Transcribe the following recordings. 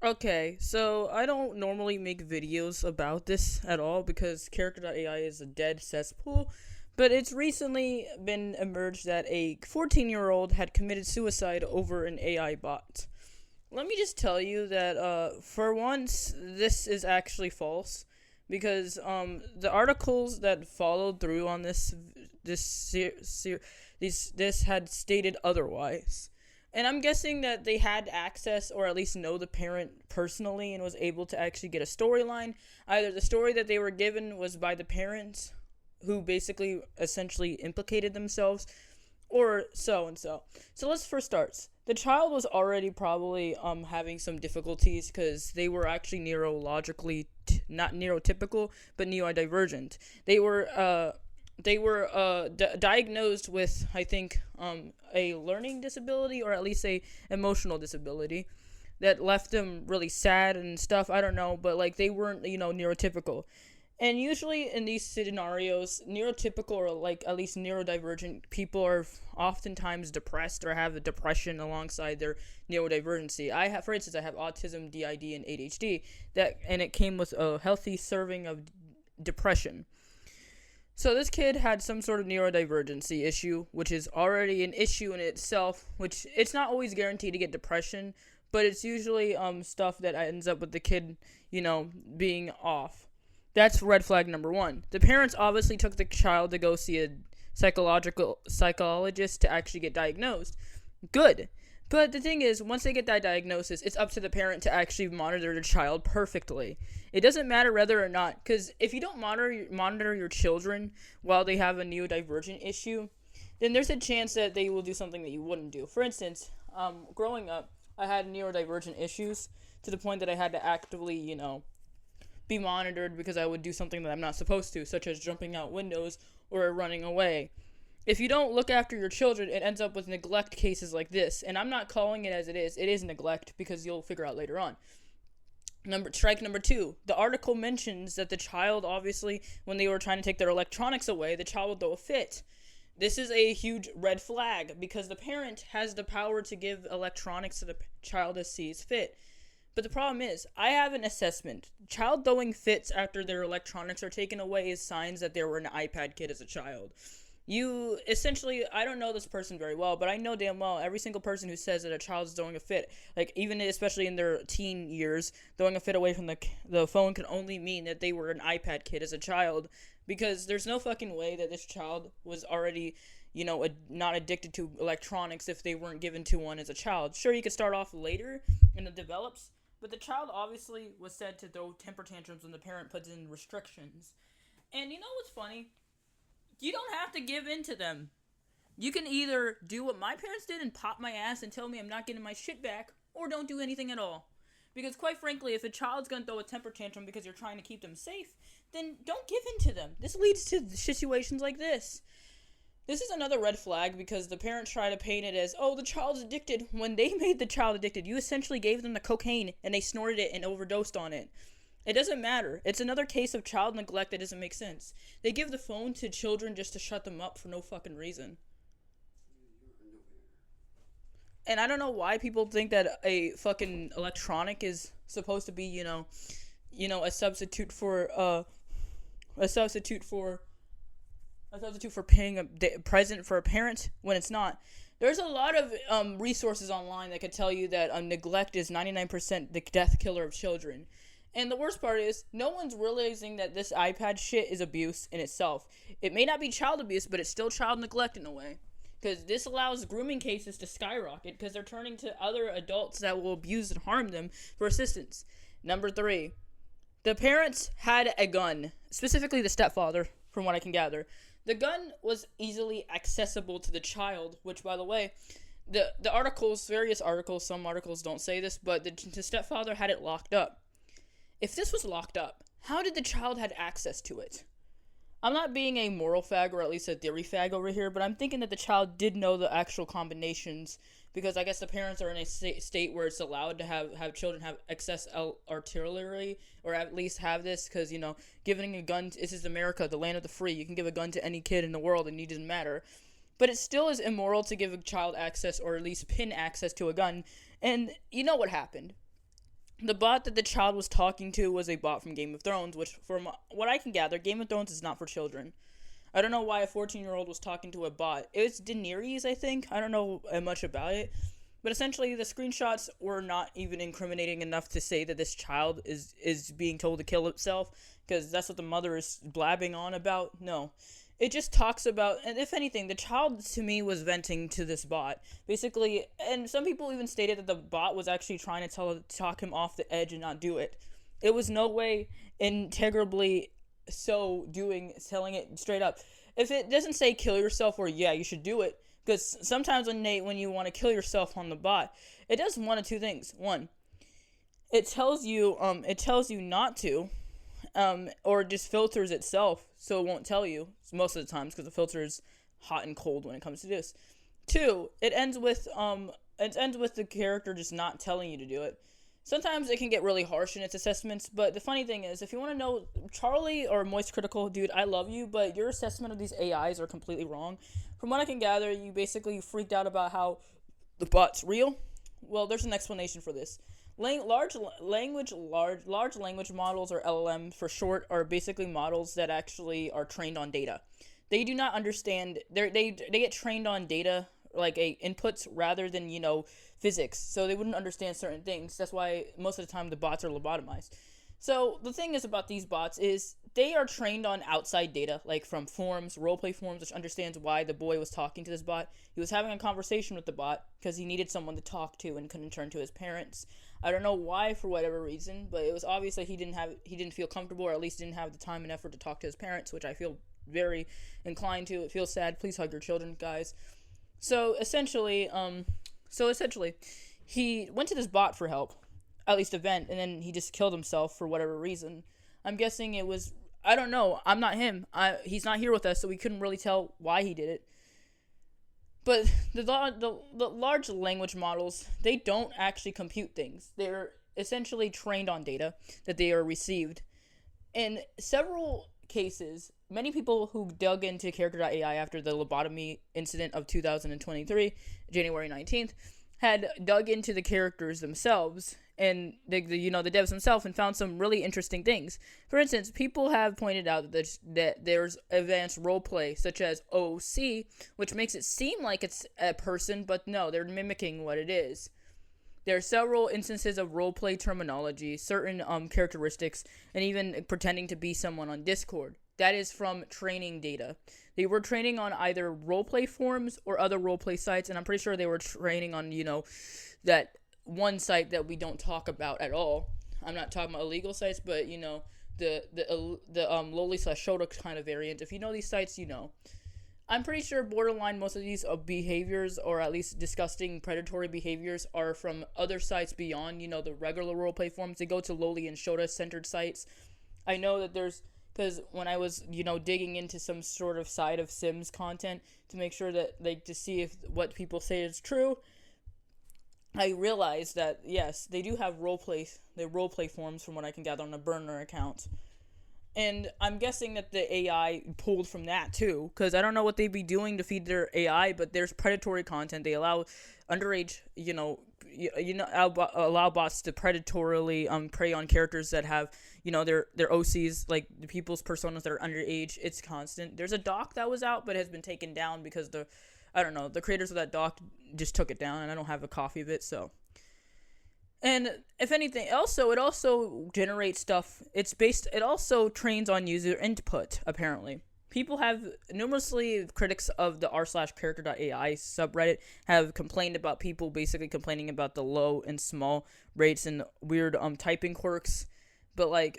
Okay, so I don't normally make videos about this at all because character.ai is a dead cesspool, but it's recently been emerged that a 14-year-old had committed suicide over an AI bot. Let me just tell you that for once this is actually false because the articles that followed through on this had stated otherwise. And I'm guessing that they had access or at least know the parent personally and was able to actually get a storyline. Either the story that they were given was by the parents who basically essentially implicated themselves or so and so. So let's first start. The child was already probably having some difficulties because they were actually neurologically not neurotypical but neurodivergent. They were diagnosed with, I think, a learning disability or at least a emotional disability that left them really sad and stuff. I don't know, but like they weren't, neurotypical. And usually in these scenarios, neurotypical or like at least neurodivergent people are oftentimes depressed or have a depression alongside their neurodivergency. For instance, I have autism, DID, and ADHD. And it came with a healthy serving of depression. So this kid had some sort of neurodivergency issue, which is already an issue in itself, which it's not always guaranteed to get depression, but it's usually stuff that ends up with the kid, being off. That's red flag number one. The parents obviously took the child to go see a psychologist to actually get diagnosed. Good. But the thing is, once they get that diagnosis, it's up to the parent to actually monitor their child perfectly. It doesn't matter whether or not, because if you don't monitor your children while they have a neurodivergent issue, then there's a chance that they will do something that you wouldn't do. For instance, growing up, I had neurodivergent issues to the point that I had to actively, be monitored because I would do something that I'm not supposed to, such as jumping out windows or running away. If you don't look after your children, it ends up with neglect cases like this. And I'm not calling it as it is. It is neglect because you'll figure out later on. Strike number two. The article mentions that the child, obviously, when they were trying to take their electronics away, the child would throw a fit. This is a huge red flag because the parent has the power to give electronics to the child as sees fit. But the problem is, I have an assessment. Child throwing fits after their electronics are taken away is signs that they were an iPad kid as a child. You essentially, I don't know this person very well, but I know damn well every single person who says that a child's throwing a fit, like even especially in their teen years, throwing a fit away from the phone can only mean that they were an iPad kid as a child, because there's no fucking way that this child was already, not addicted to electronics if they weren't given to one as a child. Sure, you could start off later and it develops, but the child obviously was said to throw temper tantrums when the parent puts in restrictions. And you know what's funny? You don't have to give in to them. You can either do what my parents did and pop my ass and tell me I'm not getting my shit back, or don't do anything at all. Because quite frankly, if a child's gonna throw a temper tantrum because you're trying to keep them safe, then don't give in to them. This leads to situations like this. This is another red flag because the parents try to paint it as, oh, the child's addicted. When they made the child addicted, you essentially gave them the cocaine and they snorted it and overdosed on it. It doesn't matter. It's another case of child neglect that doesn't make sense. They give the phone to children just to shut them up for no fucking reason. And I don't know why people think that a fucking electronic is supposed to be, a substitute for paying a present for a parent when it's not. There's a lot of resources online that could tell you that neglect is 99% the death killer of children. And the worst part is, no one's realizing that this iPad shit is abuse in itself. It may not be child abuse, but it's still child neglect in a way. Because this allows grooming cases to skyrocket because they're turning to other adults that will abuse and harm them for assistance. Number three, the parents had a gun, specifically the stepfather, from what I can gather. The gun was easily accessible to the child, which, by the way, the articles, various articles, some articles don't say this, but the stepfather had it locked up. If this was locked up, how did the child have access to it? I'm not being a moral fag or at least a theory fag over here, but I'm thinking that the child did know the actual combinations because I guess the parents are in a state where it's allowed to have children have access artillery or at least have this because, giving a gun, this is America, the land of the free. You can give a gun to any kid in the world and it doesn't matter. But it still is immoral to give a child access or at least pin access to a gun. And you know what happened. The bot that the child was talking to was a bot from Game of Thrones, which, from what I can gather, Game of Thrones is not for children. I don't know why a 14-year-old was talking to a bot. It was Daenerys, I think. I don't know much about it. But essentially, the screenshots were not even incriminating enough to say that this child is being told to kill itself, because that's what the mother is blabbing on about. No. It just talks about, and if anything, the child to me was venting to this bot. Basically, and some people even stated that the bot was actually trying to talk him off the edge and not do it. It was no way integrably telling it straight up. If it doesn't say kill yourself or yeah, you should do it, because sometimes when you want to kill yourself on the bot, it does one of two things. One, it tells you not to, or just filters itself so it won't tell you most of the times, because the filter is hot and cold when it comes to this. Two, it ends with the character just not telling you to do it. Sometimes it can get really harsh in its assessments, but the funny thing is, if you want to know, Charlie or Moist Critical, dude, I love you, but your assessment of these AIs are completely wrong. From what I can gather, you basically freaked out about how the bot's real. Well, there's an explanation for this. Large language models, or LLM for short, are basically models that actually are trained on data. They do not understand. They get trained on data, like inputs, rather than physics. So they wouldn't understand certain things. That's why most of the time the bots are lobotomized. So the thing is about these bots is they are trained on outside data, like from forums, roleplay forums, which understands why the boy was talking to this bot. He was having a conversation with the bot because he needed someone to talk to and couldn't turn to his parents. I don't know why, for whatever reason, but it was obvious that he didn't feel comfortable, or at least didn't have the time and effort to talk to his parents, which I feel very inclined to. It feels sad. Please hug your children, guys. So essentially, he went to this bot for help, at least a vent, and then he just killed himself for whatever reason. I'm guessing it was, I don't know. I'm not him. He's not here with us, so we couldn't really tell why he did it. But the large language models, they don't actually compute things. They're essentially trained on data that they are received. In several cases, many people who dug into Character.ai after the lobotomy incident of 2023, January 19th, had dug into the characters themselves and the devs themselves, and found some really interesting things. For instance, people have pointed out that there's advanced roleplay such as OC, which makes it seem like it's a person, but no, they're mimicking what it is. There are several instances of roleplay terminology, certain characteristics, and even pretending to be someone on Discord. That is from training data. They were training on either roleplay forums or other roleplay sites, and I'm pretty sure they were training on, that one site that we don't talk about at all. I'm not talking about illegal sites, but, the loli/shota kind of variant. If you know these sites, you know. I'm pretty sure borderline most of these behaviors, or at least disgusting predatory behaviors, are from other sites beyond, the regular roleplay forums. They go to loli and shota centered sites. I know that because when I was, digging into some sort of side of Sims content to make sure that, to see if what people say is true, I realized that, yes, they do have roleplay forums from what I can gather on the burner account. And I'm guessing that the AI pulled from that too, because I don't know what they'd be doing to feed their AI, but there's predatory content. They allow underage, allow bots to predatorily prey on characters that have, their OCs, like the people's personas that are underage. It's constant. There's a doc that was out, but has been taken down because the creators of that doc just took it down, and I don't have a copy of it, so. And if anything, it also generates stuff. It also trains on user input, apparently. People have, numerously critics of the r/character.ai subreddit have complained about people basically complaining about the low and small rates and weird typing quirks. But,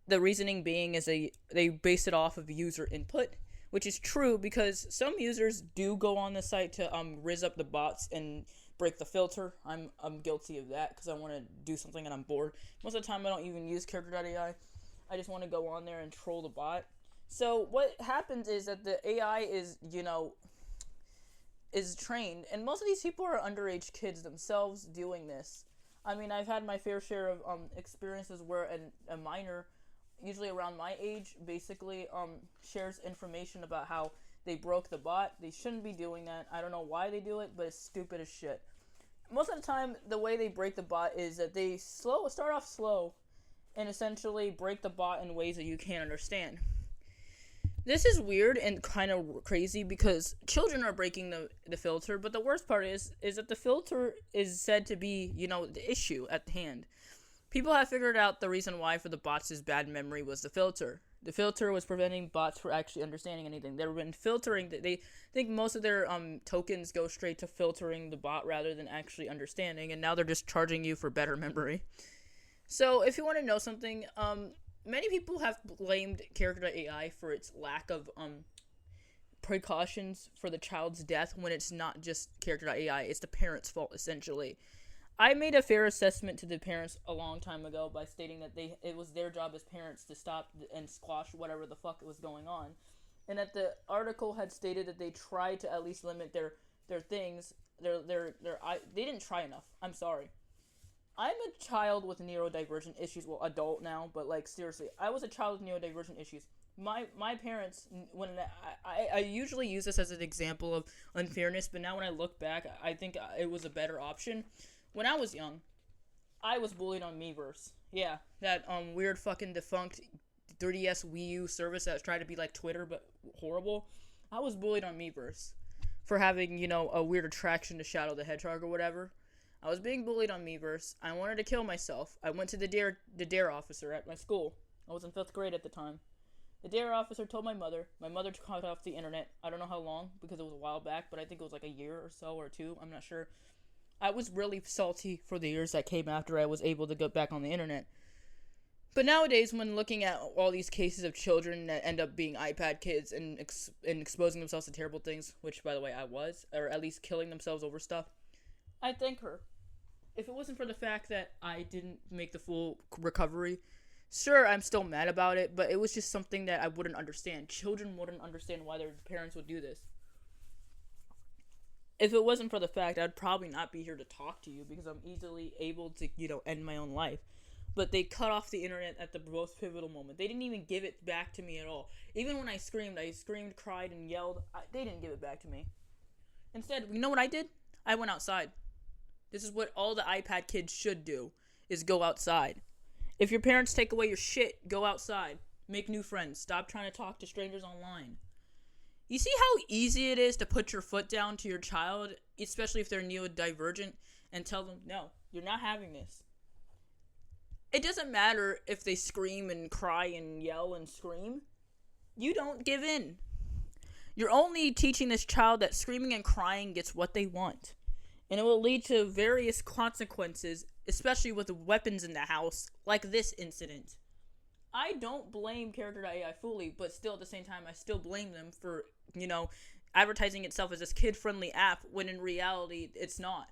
the reasoning being is they base it off of user input, which is true because some users do go on the site to rizz up the bots and break the filter. I'm guilty of that because I want to do something and I'm bored. Most of the time I don't even use Character.ai. I just want to go on there and troll the bot. So what happens is that the AI is trained, and most of these people are underage kids themselves doing this. I mean, I've had my fair share of experiences where a minor, usually around my age, basically shares information about how they broke the bot. They shouldn't be doing that. I don't know why they do it, but it's stupid as shit. most of the time, the way they break the bot is that they start off slow and essentially break the bot in ways that you can't understand. This is weird and kind of crazy because children are breaking the filter, but the worst part is that the filter is said to be, the issue at hand. People have figured out the reason why for the bots' bad memory was the filter. The filter was preventing bots from actually understanding anything. They've been filtering. They think most of their tokens go straight to filtering the bot rather than actually understanding, and now they're just charging you for better memory. So if you want to know something, many people have blamed Character.ai for its lack of precautions for the child's death when it's not just Character.ai. It's the parents' fault, essentially. I made a fair assessment to the parents a long time ago by stating that it was their job as parents to stop and squash whatever the fuck was going on. And that the article had stated that they tried to at least limit their things. They didn't try enough. I'm sorry. I'm a child with neurodivergent issues. Well, adult now, but seriously, I was a child with neurodivergent issues. My parents, when I usually use this as an example of unfairness, but now when I look back, I think it was a better option. When I was young, I was bullied on Miiverse. Yeah, that weird fucking defunct 3DS Wii U service that tried to be like Twitter but horrible. I was bullied on Miiverse for having, a weird attraction to Shadow the Hedgehog or whatever. I was being bullied on Miiverse. I wanted to kill myself. I went to the dare officer at my school. I was in 5th grade at the time. The dare officer told my mother. My mother cut off the internet. I don't know how long because it was a while back, but I think it was like a year or so or 2. I'm not sure. I was really salty for the years that came after I was able to get back on the internet. But nowadays, when looking at all these cases of children that end up being iPad kids and exposing themselves to terrible things, which, by the way, I was, or at least killing themselves over stuff, I thank her. If it wasn't for the fact that I didn't make the full recovery, sure, I'm still mad about it, but it was just something that I wouldn't understand. Children wouldn't understand why their parents would do this. If it wasn't for the fact, I'd probably not be here to talk to you because I'm easily able to, end my own life. But they cut off the internet at the most pivotal moment. They didn't even give it back to me at all. Even when I screamed, cried, and yelled. They didn't give it back to me. Instead, you know what I did? I went outside. This is what all the iPad kids should do, is go outside. If your parents take away your shit, go outside. Make new friends. Stop trying to talk to strangers online. You see how easy it is to put your foot down to your child, especially if they're neurodivergent, and tell them, no, you're not having this. It doesn't matter if they scream and cry and yell and scream. You don't give in. You're only teaching this child that screaming and crying gets what they want. And it will lead to various consequences, especially with the weapons in the house, like this incident. I don't blame Character.ai fully, but still at the same time, I still blame them for, advertising itself as this kid-friendly app when in reality, it's not.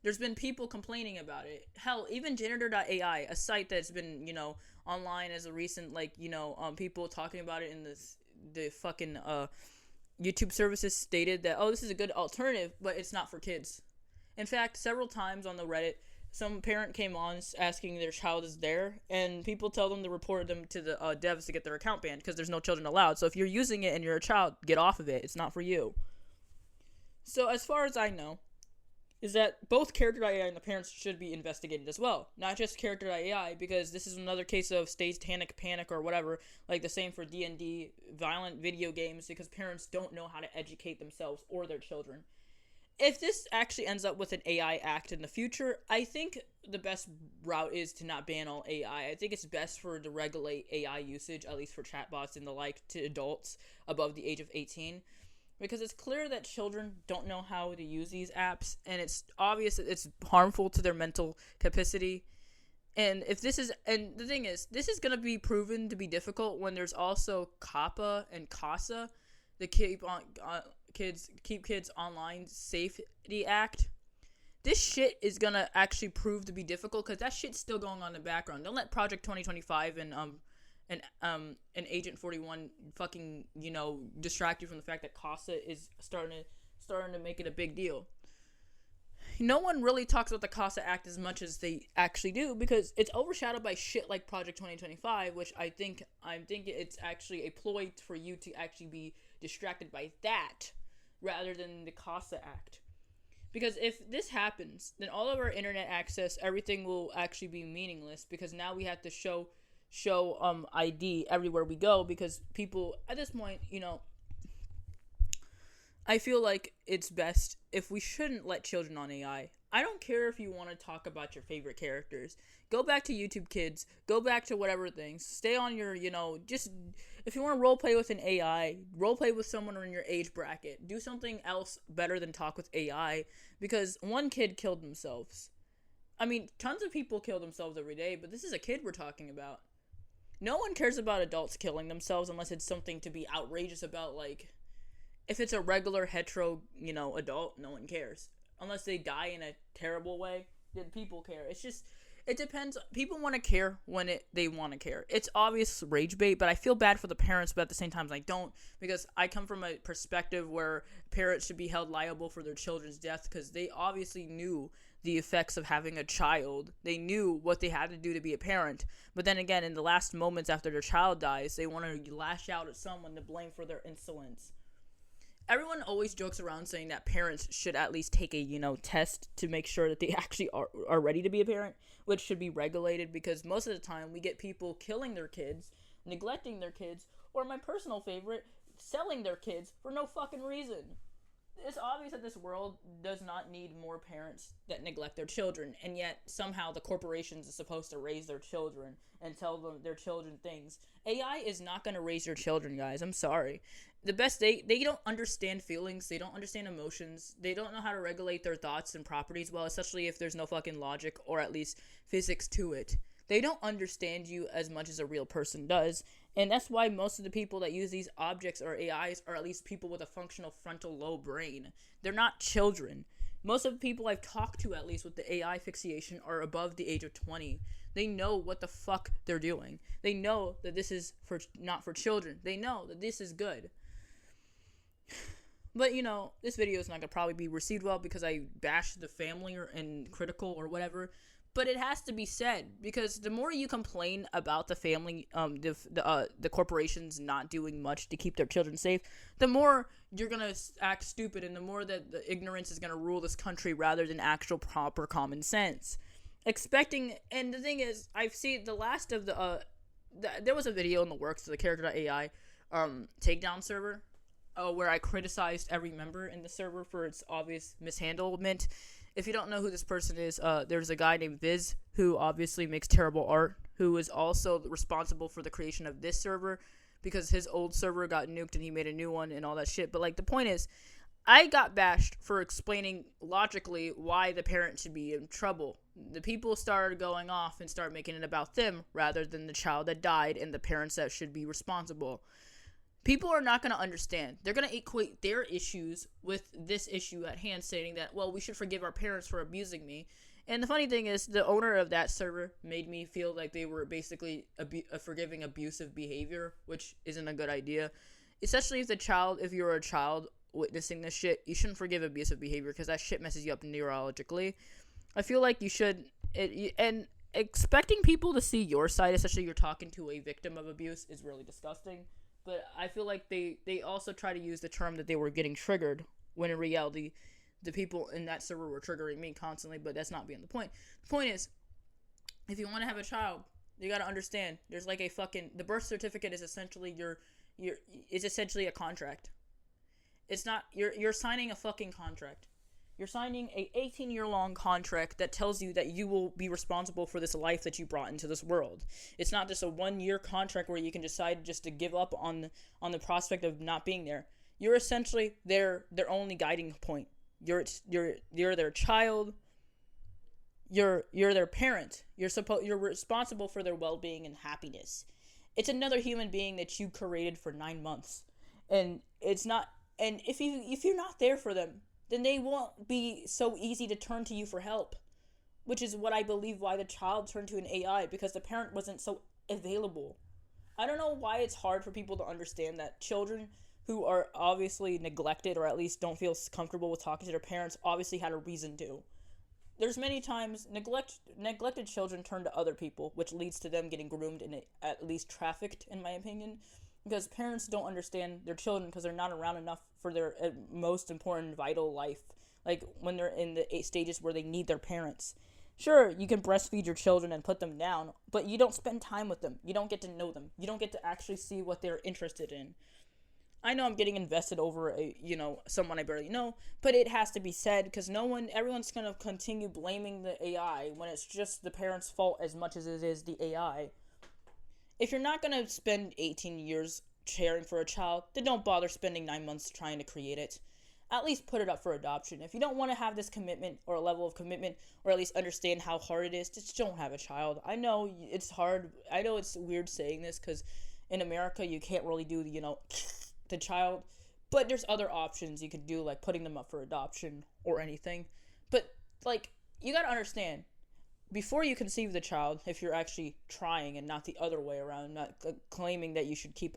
There's been people complaining about it. Hell, even Janitor.ai, a site that's been, online as a recent, people talking about it in the fucking, YouTube services stated that, this is a good alternative, but it's not for kids. In fact, several times on the Reddit, some parent came on asking their child is there, and people tell them to report them to the devs to get their account banned because there's no children allowed. So if you're using it and you're a child, get off of it. It's not for you. So as far as I know, is that both Character.ai and the parents should be investigated as well. Not just Character.ai, because this is another case of satanic panic or whatever, like the same for D&D, violent video games, because parents don't know how to educate themselves or their children. If this actually ends up with an AI act in the future, I think the best route is to not ban all AI. I think it's best to regulate AI usage, at least for chatbots and the like, to adults above the age of 18. Because it's clear that children don't know how to use these apps, and it's obvious that it's harmful to their mental capacity. And the thing is, this is going to be proven to be difficult when there's also COPPA and CASA, the Keep Kids Online Safety Act. This shit is gonna actually prove to be difficult because that shit's still going on in the background. Don't let Project 2025 and Agent 41 fucking distract you from the fact that CASA is starting to make it a big deal. No one really talks about the CASA Act as much as they actually do because it's overshadowed by shit like Project 2025, which I think it's actually a ploy for you to actually be distracted by that rather than the CASA Act. Because if this happens, then all of our internet access, everything will actually be meaningless, because now we have to show ID everywhere we go, because people at this point, I feel like it's best if we shouldn't let children on AI. I don't care if you want to talk about your favorite characters. Go back to YouTube Kids. Go back to whatever things. Stay on your, just if you want to roleplay with an AI, roleplay with someone in your age bracket. Do something else better than talk with AI, because one kid killed themselves. I mean, tons of people kill themselves every day, but this is a kid we're talking about. No one cares about adults killing themselves unless it's something to be outrageous about, like, if it's a regular hetero, adult, no one cares. Unless they die in a terrible way, then people care. It's just, it depends. People want to care when they want to care. It's obvious rage bait, but I feel bad for the parents, but at the same time I don't, because I come from a perspective where parents should be held liable for their children's death, because they obviously knew the effects of having a child. They knew what they had to do to be a parent, but then again, in the last moments after their child dies, they want to lash out at someone to blame for their insolence. Everyone always jokes around saying that parents should at least take a, test to make sure that they actually are ready to be a parent, which should be regulated, because most of the time we get people killing their kids, neglecting their kids, or my personal favorite, selling their kids for no fucking reason. It's obvious that this world does not need more parents that neglect their children, and yet somehow the corporations are supposed to raise their children and tell them their children things. AI is not going to raise your children, guys. I'm sorry. They don't understand feelings. They don't understand emotions. They don't know how to regulate their thoughts and properties well, especially if there's no fucking logic or at least physics to it. They don't understand you as much as a real person does, and that's why most of the people that use these objects or AIs are at least people with a functional frontal lobe brain. They're not children. Most of the people I've talked to, at least with the AI fixation, are above the age of 20. They know what the fuck they're doing. They know that this is not for children. They know that this is good. But, this video is not going to probably be received well because I bashed the family and critical or whatever. But it has to be said, because the more you complain about the family, the corporations not doing much to keep their children safe, the more you're going to act stupid, and the more that the ignorance is going to rule this country rather than actual proper common sense. And the thing is, I've seen the last of there was a video in the works of the character.ai takedown server, where I criticized every member in the server for its obvious mishandlement. If you don't know who this person is, there's a guy named Viz who obviously makes terrible art, who is also responsible for the creation of this server, because his old server got nuked and he made a new one and all that shit. But, like, the point is, I got bashed for explaining logically why the parent should be in trouble. The people started going off and started making it about them rather than the child that died and the parents that should be responsible. People are not going to understand. They're going to equate their issues with this issue at hand, stating that, well, we should forgive our parents for abusing me. And the funny thing is, the owner of that server made me feel like they were basically forgiving abusive behavior, which isn't a good idea. Especially if you're a child witnessing this shit, you shouldn't forgive abusive behavior, because that shit messes you up neurologically. I feel like you should, and expecting people to see your side, especially if you're talking to a victim of abuse, is really disgusting. But I feel like they also try to use the term that they were getting triggered, when in reality, the people in that server were triggering me constantly, but that's not being the point. The point is, if you want to have a child, you got to understand, there's like the birth certificate is essentially is essentially a contract. It's not, you're signing a fucking contract. You're signing a 18-year-long contract that tells you that you will be responsible for this life that you brought into this world. It's not just a 1-year contract where you can decide just to give up on the prospect of not being there. You're essentially their only guiding point. You're their child. You're their parent. You're responsible for their well-being and happiness. It's another human being that you created for 9 months, and it's not. And if you're not there for them, then they won't be so easy to turn to you for help, which is what I believe why the child turned to an AI, because the parent wasn't so available. I don't know why it's hard for people to understand that children who are obviously neglected, or at least don't feel comfortable with talking to their parents, obviously had a reason to. There's many times neglected children turn to other people, which leads to them getting groomed and at least trafficked, in my opinion. Because parents don't understand their children because they're not around enough for their most important vital life, like when they're in the stages where they need their parents. Sure, you can breastfeed your children and put them down, but you don't spend time with them. You don't get to know them. You don't get to actually see what they're interested in. I know I'm getting invested over someone I barely know, but it has to be said because everyone's going to continue blaming the AI when it's just the parents' fault as much as it is the AI. If you're not going to spend 18 years caring for a child, then don't bother spending 9 months trying to create it. At least put it up for adoption. If you don't want to have this commitment or a level of commitment, or at least understand how hard it is, just don't have a child. I know it's hard. I know it's weird saying this because in America you can't really do the child, but there's other options you could do, like putting them up for adoption or anything. But you gotta understand, before you conceive the child, if you're actually trying and not the other way around, not claiming that you should keep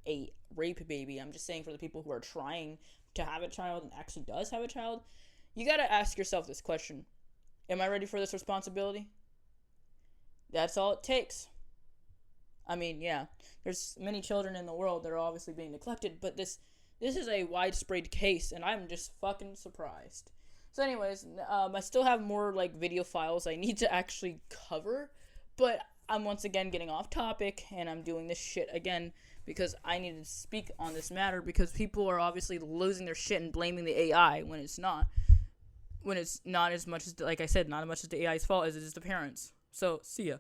a rape baby, I'm just saying for the people who are trying to have a child and actually does have a child, you gotta ask yourself this question: am I ready for this responsibility? That's all it takes. I mean, yeah, there's many children in the world that are obviously being neglected, but this is a widespread case, and I'm just fucking surprised. So anyways, I still have more video files I need to actually cover, but I'm once again getting off topic, and I'm doing this shit again because I need to speak on this matter because people are obviously losing their shit and blaming the AI when it's not. When it's not as much as, like I said, not as much as the AI's fault as it is the parents. So, see ya.